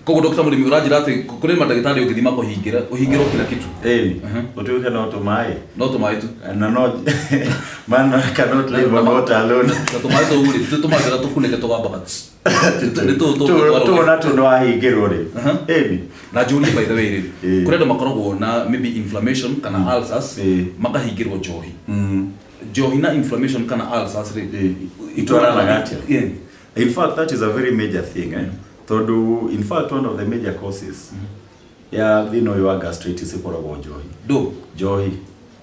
Kogo Dr. Mulimi urajira ati kuri madagitari ukithima kuhingira kila kitu. Utuweka na otomai. No otomai tu. Na no man cannot live on water alone. Otomai to uri tutumagera tukuneke tugamba kati. Tu no ahingirwo ri. Na Julie by the way ri. Kurenda makoragwo na maybe inflammation kana ulcers makahingirwo njohi. Njohi na inflammation kana ulcers ri itwarana gatia. In fact, that is a very major thing. Though, in fact, one of the major causes, your gastritis is johi.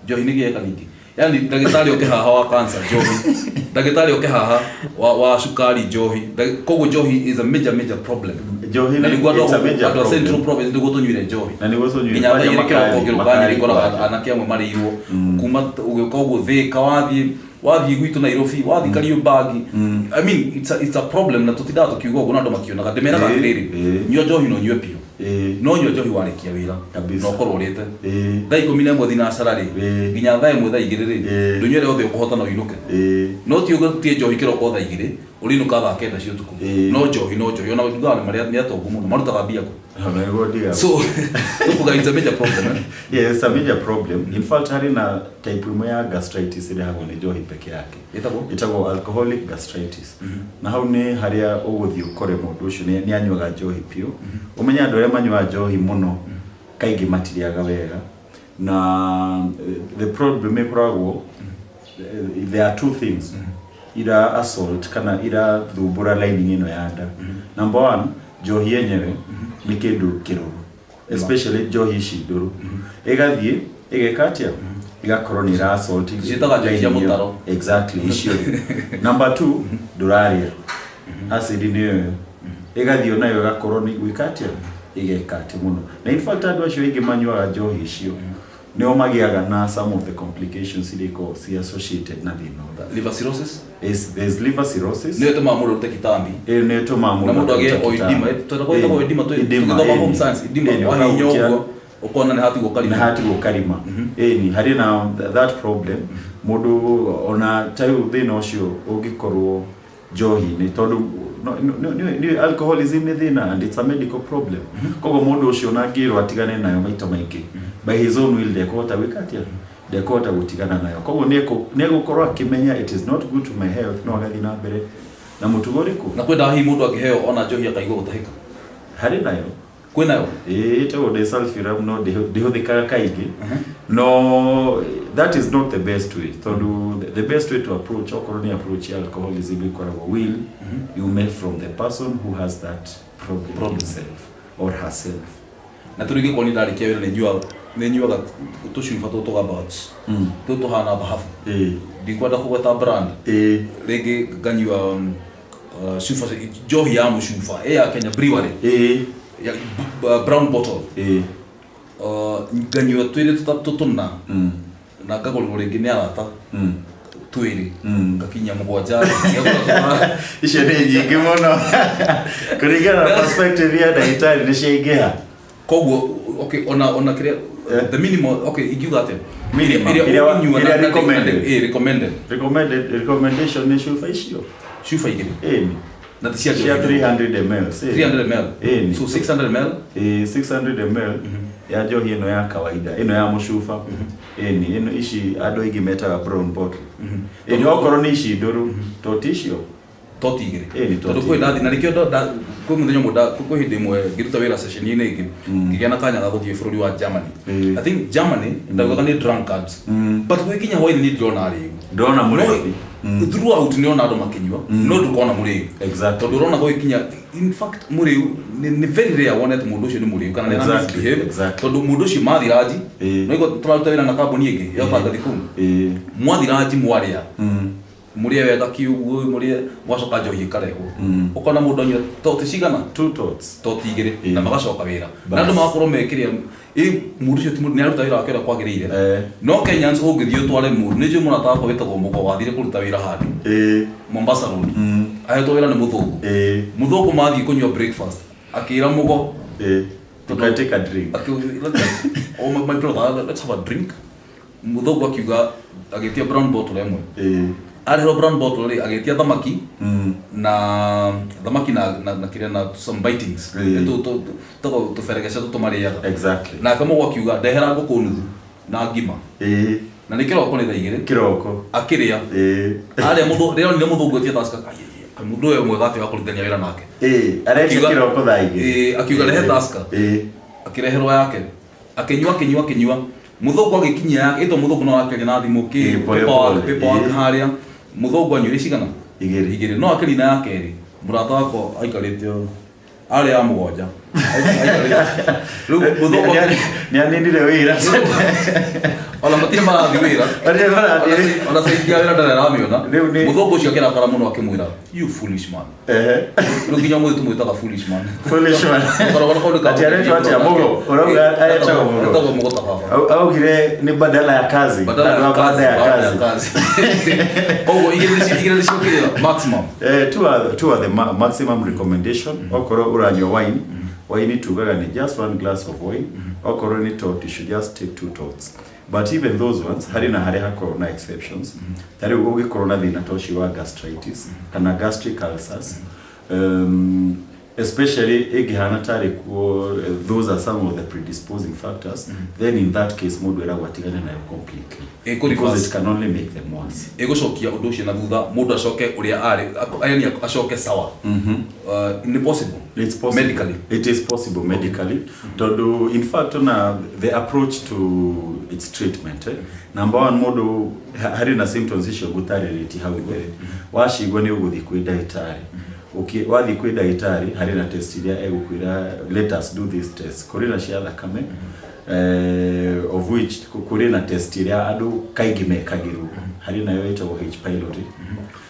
Johi ni geka niki. Yani dagitari okehaha wa cancer johi. Dagitari okehaha wa sukari johi. Kogo johi is a major problem. Johi it's a major problem. Central province ndigo tonyire johi. Na nigo tonyire. Inyaba yirikira kokirukani ikora anakia mwe mari iwo. Kuma ugokogo thika wathi gwitu Nairobi wathi Kariombangi. I mean it's a problem na tutida tukiugo guna ndo makiona gademera gatiriri nyo johi no nywe pio no nyo johi warekia wira no korwo rete dai komine mwe thina sarari ginya thae mwe thai giriri ndunywere othe ukuhota no inuke no ti ugo tie johi kiro ko thai giri urinuka tha kenda cio tuku no johi ona githana maria ni atongu muno marutaga bia ko so it's a major problem. Yeah, it's a major problem. In fact, harina type ya gastritis ile hapo ni johi peke yake. Itago alcoholic gastritis. Na hau ni haria uguthi ukore mundu ucio ni anywaga johi pio. Umenya andu aria manywa johi muno kaingi matiriaga wega. Na the problem ikoragwo there are two things. Ira assault kana ira thubura lining ino ya nda. Number one, johi yenyewe ni kindu kiruru, especially johi ici nduru igathie igekatia igakorwo ni assault zitaga johi ya mutaro exactly icio. Number 2, nduraria acid ni igathio nayo igakorwo ni gwikatia igekati muno. Na in fact andu acio ingi manyuaga johi icio nio magiaga na some of the complications iliko associated na thino. Liver cirrhosis? There's liver cirrhosis. Nio tuma mudo tekitami. Nio tuma mudo. Na mudo age oedema. Tutakoita oedema to tukitoka home science. Edema wa hinyogo ukona ni hati gukarima. Ni hati gukarima. Ni hari na that problem. Mudo ona tayu thina ucio ugikorwo johi ni tondu no alcoholism ni thina and it's a medical problem. Kogo mudo ucio nagirwo atigane nayo maita maingi. By his own will dekota wikatia dekota gutigana nayo. Kogo nego korwa kimenya it is not good to my health no agathi na mbere na mutugoriku na kwenda hi mundu akiheo ona johi akaigwa gutahika hari nayo kwinayo itago desulfuram no dehuthikaga kaingi no that is not the best way. The best way to approach approach alcoholism ikoragwo will you make from the person who has that problem himself or herself. Na turige koni ndari kiawira ne nyuaga tushufa to about to hana bahafu ndikwenda kugweta brand rege ganywa shufa johi ya mushufa ya Kenya brewery ya brown bottle ganywa twire tutuna na kagolo rege ne arata twiri gakinya mugwanja icio ni nyingi muno kuringana na perspective ya daitari ni ciingiha koguo okay ona kire the minimum okay igiuga ate recommendation ni shufa igiri na tisia 300 ml 300 ml so 600 ml 600 ml ya johi ino ya kawaida ino ya mushufa ino ici ando igi meta brown bottle ino okoro ni ici nduru totisho totigire tondu kwi ndathi na rikio kwi muthenya muda kwi hindi mwe ngiruta wira session ine ingi ngigena kanya ga guthie bururi wa Germany. I think Germany ndauga ni drunkards but kwi kinya hoini ni drona ari ndona murevi throughout ni ona andu makinywa no ndukona muri exactly tondu urona gwi kinya in fact muri ni very rare wonete mundu ucio ni muri kana ni misbehave tondu mundu ucio mathiraji no iko turaruta wira na kambuni ingi ya Panga Thikum mwathiraji mwaria murie wega kiugo murie mwacoka njohi karehwo ukona mundu nywa toti cigana 2 tots totigire na magacoka wira na andu makorwo mekiria mundu ucio ti mundu ni aruta wira wake kwagirire no Kenyans ungithio tware mundu ni jumu nataka kwitagwo mugo wathire kuruta wira handi Mombasa road ahetwo wira ni muthungu mathie kunywa breakfast akira mugo tukateka drink oh my brother let's have a drink muthungu akiuga agitia brown bottle emwe arehero brown bottle ri agetia thamaki na thamaki na kire na some bitings to feregesha to mariaga exactly na kama wakiuga ndehera ngũkũ nuthu na ngima na nĩ kĩroko nĩ thaa 2 kĩroko akĩrĩa arĩa mũndũ rĩo nĩ mũthũngũ etia Tusker mũndũ ũyũ mwega atĩ wa kũrutania wĩra nake arĩa kĩroko thaa 2 akiuga rehe Tusker akireherwo yake akinyua muthungu agikinyia yake ito muthungu no akiri na thimu ki paper haria muthungu anyure cigana igiri no akiri na yake ri murata wako aikarite ari ya mugonja muthungu ni anindire wira ola matire marathi wira ola saidia wira ndara ramiona muthungu ucio akira kara muno akimwira you foolish man ruginya mwe tumwitaga foolish man ati areto ati amugo urauga ayetaga mugo augire ni badala ya kazi baada ya kazi igire shokira maximum two are the maximum recommendation okoro uranywa wine tugaga ni just 1 glass of wine okoro ni tot you should just take 2 tots. But even those ones, hari hako na exceptions. Tari ugi corona thina toshi wa gastritis, kana gastric ulcers. Especially igihana tari those are some of the predisposing factors. Then in that case, mundu era watigana nayo completely. Because it can only make them worse. Ego shokia undu ucio na thutha mundu acoke uria ari yani acoke sawa. Impossible. It's possible medically. It is possible medically. To in fact the approach to its treatment number one mundu hari na symptoms icio gutarĩrĩti hau mbere washigwo ni uguthi kwĩ ndagĩtarĩ wathi kwĩ ndagĩtarĩ hari na test iria egũkwĩra let us do this test kũrĩ na cia thakame of which kũrĩ na test iria andũ kaingĩ mekagĩrwo hari nayo ĩtagwo H pylori.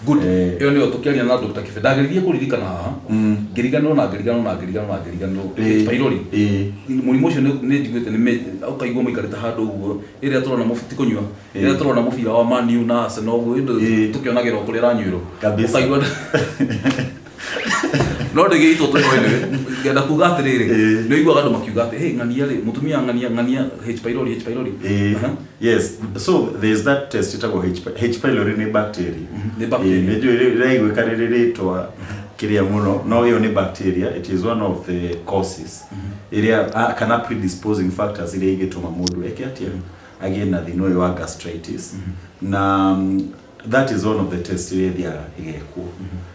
Good. Iyo ndio tukiaria na Dr. Kibe ndageririe kuririkana haha ngirigano na H pylori mũrimũ ũcio nĩ njiguĩte nĩ ukaigua mũikarĩte handũ ũguo ĩrĩa tũrona mũbiti kũnyua ĩrĩa tũrona mũbira wa Man U na Arsenal ũguo tukionagĩra kũrĩa ranyuĩrwo ukaigua no ndĩgĩitwo twĩhoine ngenda kuga atĩrĩrĩ nĩ iguaga andũ makiuga atĩ hey ng'ania rĩ mũtumia ng'ania H pylori yes so there is that test itagwo H pylori ni bacteria nĩ ĩigwĩkanĩrĩrĩtwa kiria muno no yo ni bacteria. It is one of the causes iria kana predisposing factors iria igĩtũma mũndũ eke atia again na thĩna ũyũ wa gastritis na that is one of the tests iria igekwo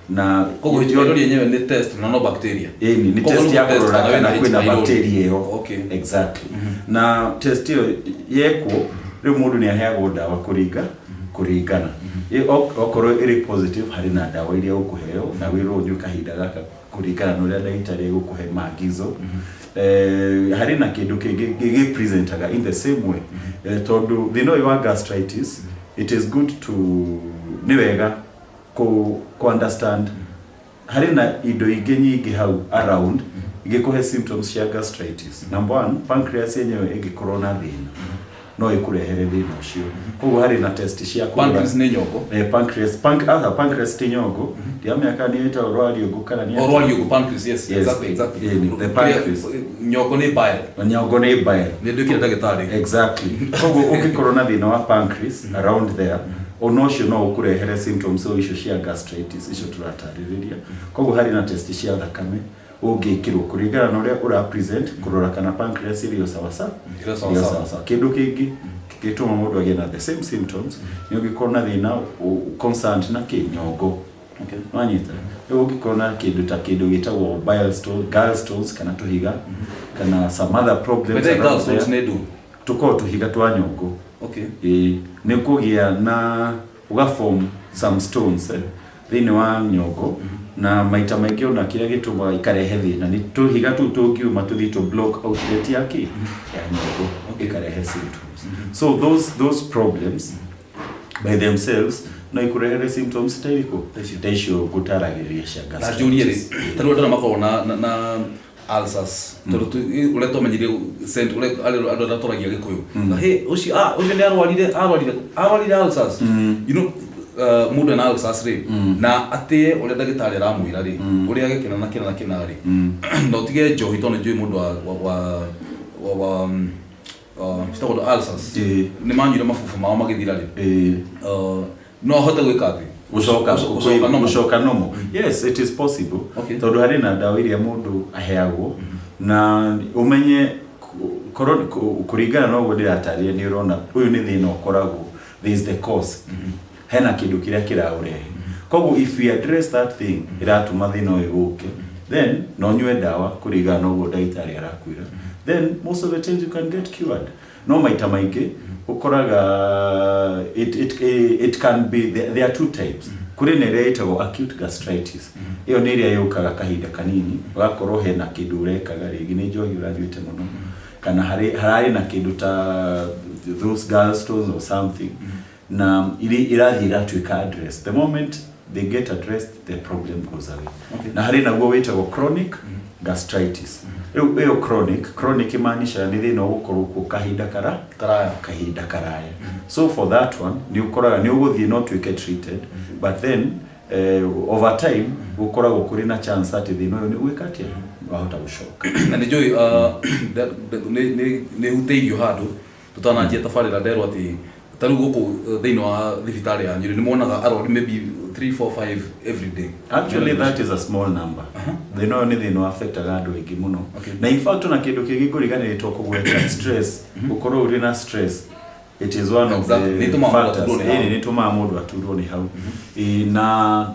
na kogo hiyo yenyewe ni test na no bacteria ni test ya kurora kana kwina bacteria hiyo exactly na test hiyo yekwo rĩu mũndũ nĩ aheagwo ndawa kũringana okorwo ĩrĩ positive hari na ndawa iria ũkũheo na wĩrwo nyũ kahinda gaka kũringana na ũrĩa ndagĩtarĩ egũkũhe maagizo hari na kĩndũ kĩngĩ presentaga in the same way tondũ thĩna ũyũ wa gastritis it is good to ni wega ku understand hari na indo ingĩ nyingĩ hau around igĩkũhe symptoms cia gastritis. Number 1 pancreas yenyewe ĩngĩkorwo na thĩna no ĩkũrehere thĩna ũcio koguo hari na test cia pancreas nĩ nyongo pancreas ti nyongo ndiamĩaka nĩ ĩta orwari ũngũ kana nĩ orwari ũngũ pancreas yes exactly the pancreas nyongo nĩ bile nĩ ndĩkire ndagĩtarĩ exactly koguo ũngĩkorwo na thĩna wa pancreas around there onocio no ũkũrehere symptoms icio cia gastritis icio tũratarĩrĩria koguo hari na test cia thakame ũngĩkĩrwo kũringana na ũrĩa ũra present kũrora kana pancreas ĩrĩ sawa kĩndũ kĩngĩ gĩtũma mũndũ agĩe na the same symptoms nĩ ũngĩkorwo na thĩna constant na kĩnyongo wanyita ũngĩkorwo na kĩndũ gĩtagwo gallstones kana tũhiga kana some other problems tũkorwo tũhiga twa nyongo nĩ kũgĩa na ũgaform some stones thĩinĩ wa nyongo na maita maingĩ ona kĩrĩa gĩtũmaga ikarehe thĩna nĩ tũhiga tũu tũngiuma tũthiĩ to block outlet ya nyongo ikarehe symptoms. So those problems by themselves no ikurehere symptoms ta icio gũtaragĩria cia gastritis. Na Juliet tarũ ndana makorwo na ulcers ule tomenyirie sent ule alo ratoragia gikuyu he uci nĩ arwarire ulcers you know mundu na ulcers ri na atie ule ndagĩtarĩ aramwĩra ri uri agekena na kina ri no tige njohi to nĩ mundu wa stagwo ulcers ni manyire mafufu mao magithira ri no hote gwĩka atĩ gushoka nomo. Yes, it is possible. Tondu hari na dawa iria mundu aheagwo na umenye kuringana na uguo ndirataria ni urona uyu ni thina ukoragwo, there is the cause. Hena kindu kiria kiraurehe. Koguo if we address that thing iratuma thina uyu uke, then no nywe dawa kuringana na uguo ndagitari arakwira, then most of the times you can get cured. No maita maingi ukoraga it can be there are two types. Kuri nere itago acute gastritis. Iyo ni iria yukaga kahinda kanini, ugakorwo hena kindu urekaga ringi ni njohi urathwite muno, kana harari na kindu ta those gallstones or something, na irathi iratuika address. The moment they get addressed, the problem goes away. Na hari na guo witago chronic gastritis. Iyo chronic imaanisha ni thina ugukorwo ku kahinda karaya. So for that one ni ukoraga ni uguthie not to get treated, but then over time ukoragwo kuri na chance ati thina uyu ni wikatia wahota gushoka. Na ni joy ne uteithio handu tutananjia tabarira nderwo ati taru guku thina wa thibitari ya Nyeri ni monaga arori maybe 3 4 5 every day. Actually that is a small number. They know anything no affect agado wengi muno. Na in fact na kindu kingi kuriganiritwo kugweta stress, ukorwo uri na stress, it is one of the factors ni tuma mundu aturwo ni hau. Na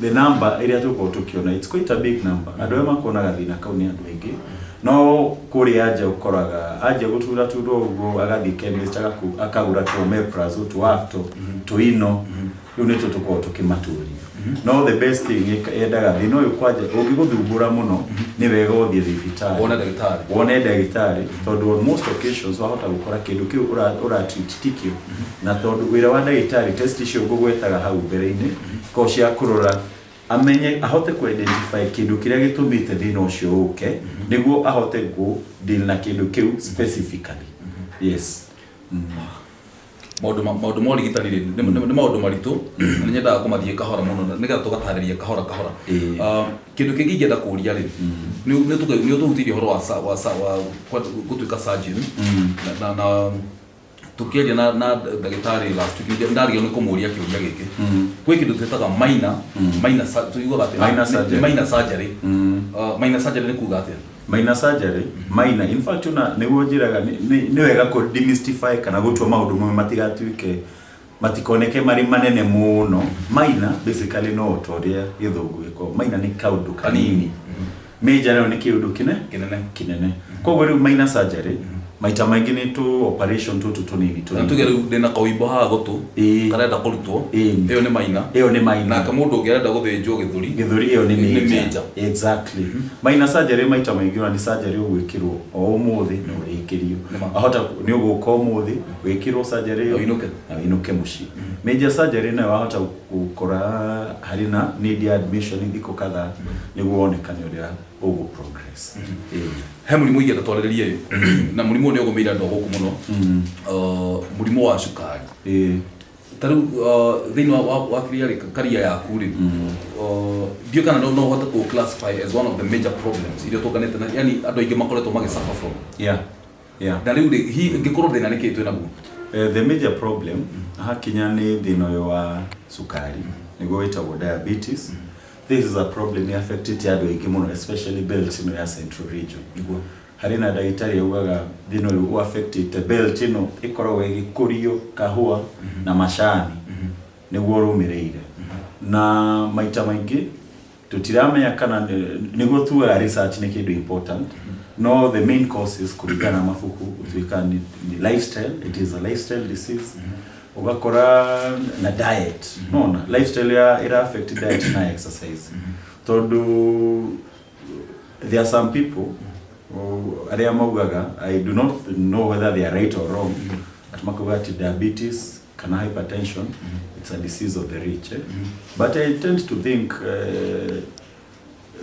the number iria tukiona, it's quite a big number. Andu makonaga thina kau ni andu wengi. No kuri aje ukoraga aje gutura ugo agathi chemist akagura to meprazole to acto to ino unito tuko tukimaturi. No the best thing endaga thino yukwaje ugiguthumbura muno ni wega uthie thibitari wone ndagitari tondu on most occasions wahota gukora kindu kiu ura treat tikio na tondu wira wa ndagitari test icio ngugwetaga hau mbere-ini ko cia kurora amenye ahote ku identify kindu kiria gitumite thina ucio uke niguo ahote go deal na kindu kiu specifically. Yes. Maundu mo rigitanire ni maundu maritu ni nyendaga kumathie kahora muno nigetha tugatariria kahora kindu kingi ngenda kuria ri ni ututirie horo wa gutuika surgeon na tukiaria na ndagitari last week ndario ni kumuria kiuria giki kwi kindu twetaga minor surgery ni kuga atia minor surgery in fact niguo njiraga ni wega ko demystify kana gutwa maundu mamwe matigatuike matikoneke mari manene muno. Minor basically no toria githungu iko minor ni kaundu kanini, major ni kiundu kinene. Kwa hiyo minor surgery maita maingi ni tu operation tu tunini tu tugere ndena kawibo ha gotu karenda kurutwo iyo ni minor na kama mundu ngerenda guthinjwo githuri iyo ni major. Exactly. Minor surgery maita maingi ni surgery ugwikirwo o umuthi na urikirio ahota ni uguka umuthi wikirwo surgery iyo inuke mushi. Major surgery na wahota gukora harina need admission ndiko kadha niguo onekane uria ugu progress. He murimu igenda twariririe na murimu ni ugumira ndo guku muno murimu wa cukari taru thina wa career yaku ri dio kana no hota ku classify as one of the major problems irio tukanete na yani andu aingi makoretwo magisuffer from. Na riu hi ngikorwo thina niki twina guo the major problem hakinya ni thina wa cukari niguo witagwo diabetes. This is a problem affected andu aingi muno, especially belt in the central region. Harina ndagitari ugaga thino yu affected belt ino ikorwo igikurio kahua na mashani niguo rumireire na maita maingi tutiramenya kana niguo tuwa research ni kindu important. No, the main cause is kurigana mafuku utwikani ni lifestyle. It is a lifestyle disease. Ugakora na diet. No, lifestyle ira affect diet na exercise. Tondu there are some people aria maugaga, I do not know whether they are right or wrong, but makugati diabetes kana hypertension, it's a disease of the rich. But I tend to think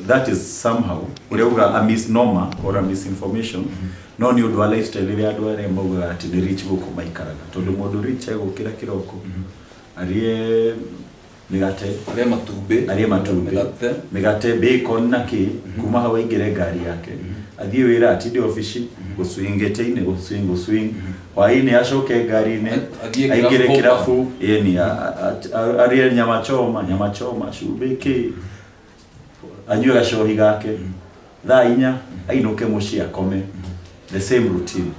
that is somehow a misnomer or a misinformation. No ni udwa lifestyle ile adu are maugaga ati the rich go kumaikaraga tondu mundu rich ego kira kiroko arie migate aria matumbe migate bacon na ki kuma hawa ingire ngari yake athie wira atinde office guswingete-ini guswing hwaini acoke ngari-ini aingire kirabu yani aria nyama choma cubiki anyue gacohi gake thaa 4 ainuke mucii akome the same routine.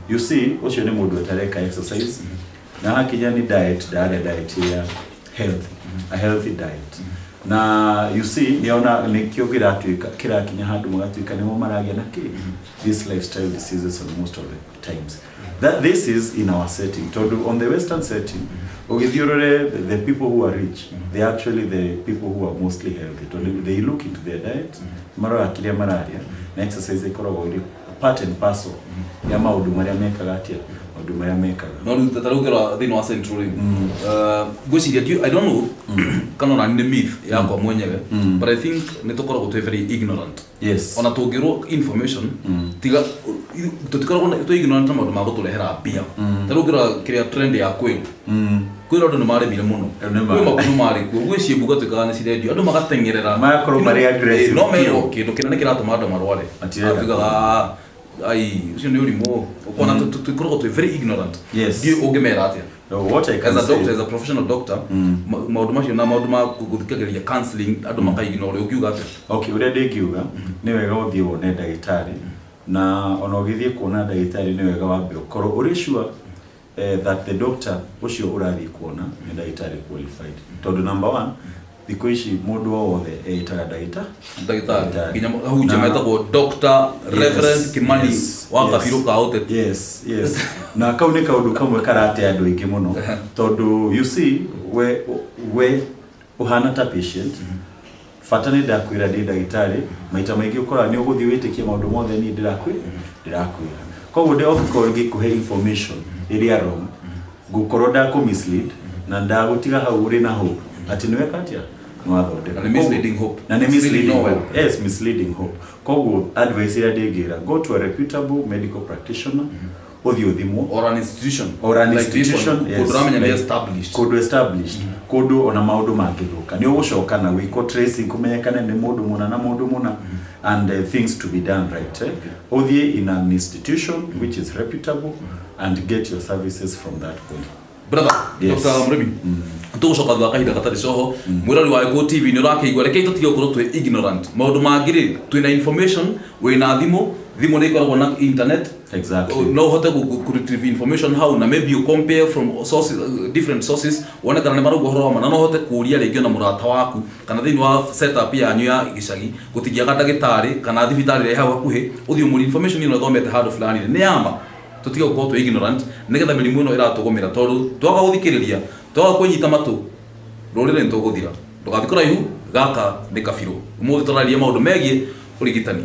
You see ucio ni mundu atareka exercise na hakinya ni diet ya health, a healthy diet. Na you see niona nikio kira kinya handu mugatuika nimo maragia na ki these lifestyle diseases on most of the times. That this is in our setting. On the Western setting, the people who are rich, they are actually the people who are mostly healthy. They look into their diet, mara akilia mararia, na exercise ikorogo part and parcel ya maundu maria mekaga atia maundu maria mekaga no tatarukira thini wa central gwiciria I don't know kana na ni myth yakwa mwenyewe but I think nitukoragwo twe very ignorant. Yes, ona tungirwo information tiga tutikoragwo twe ignorant na maundu ma guturehera mbia tarukira kiria trend ya kwiru kwira andu ni maremire muno kwi makundu mari kuo gwiciria mbuga tukaga ni cirendio andu magatengerera makorwo mari aggressive no mero kindu kinene kiratuma andu marware atugaga ai ucio ni urimo ukona tukoragwo twe very ignorant. Yes, ndio ungemera atia what I can as a doctor, say, as a professional doctor maundu macio na maundu ma guthikagiriria counseling andu makaignore ukiuga atia okay uria ndikiuga ni wega uthie wone ndagitari na ona ugithie kuona ndagitari ni wega wambe ukorwo uri sure that the doctor ucio urathi kuona ni ndagitari qualified. Tondu number 1 thikũ ici mũndũ wothe etaga ndagĩtarĩ nginya hujia metagwo Dr. Reverend Kimani wa kabiru ka ũteti. Yes na kau nĩ kaũndũ kamwe karate andũ aingĩ mũno tondũ you see we uhana ta patient bata nĩ ndakwĩra ndĩ ndagĩtarĩ maita maingĩ ũkora nĩ ũgũthiĩ wĩtĩkie maũndũ mothe niĩ ndĩrakwĩra koguo ndĩ okorwo ngĩkũhe information ĩrĩa wrong ngũkorwo ndakũmislead na ndagũtiga hau ũrĩ na hope ati nĩ weka atia na misleading hope na misleading hope. Yes, misleading hope. Koguo advice ira ndingira go to a reputable medical practitioner uthi uthimwo or an institution yes, established kodu ona maundu mangithuka ni ugucoka na wiko tracing kumenyekana ni mundu muna and things to be done right uthi in an institution which is reputable and get your services from that point. Brother, yes. Dr. Murimi, tugucoka thutha kahinda gatari coho mwirori wa Eko TV ni urakeigua reke tutige gukorwo twe ignorant maundu mangiri twina information wina thimu ni ikoragwo na internet exactly no hote ku retrieve information how na maybe you compare from sources different sources wona kana ni marugo horo ma no hote kuria ringi na murata waku kana thini wa setup yanyu ya gicagi gutigiaga ndagitari kana thibitari re hau hakuhi uthio muri information ino thomete handu fulani ni yamba tutige gukorwo twe ignorant nigetha mirimu ino iratugumira tondu twaga guthikiriria twaga kunyita matu rurire ntuguthira ndugathikora ihu gaka ni kabiru umuthi turaria maundu megie urigitani.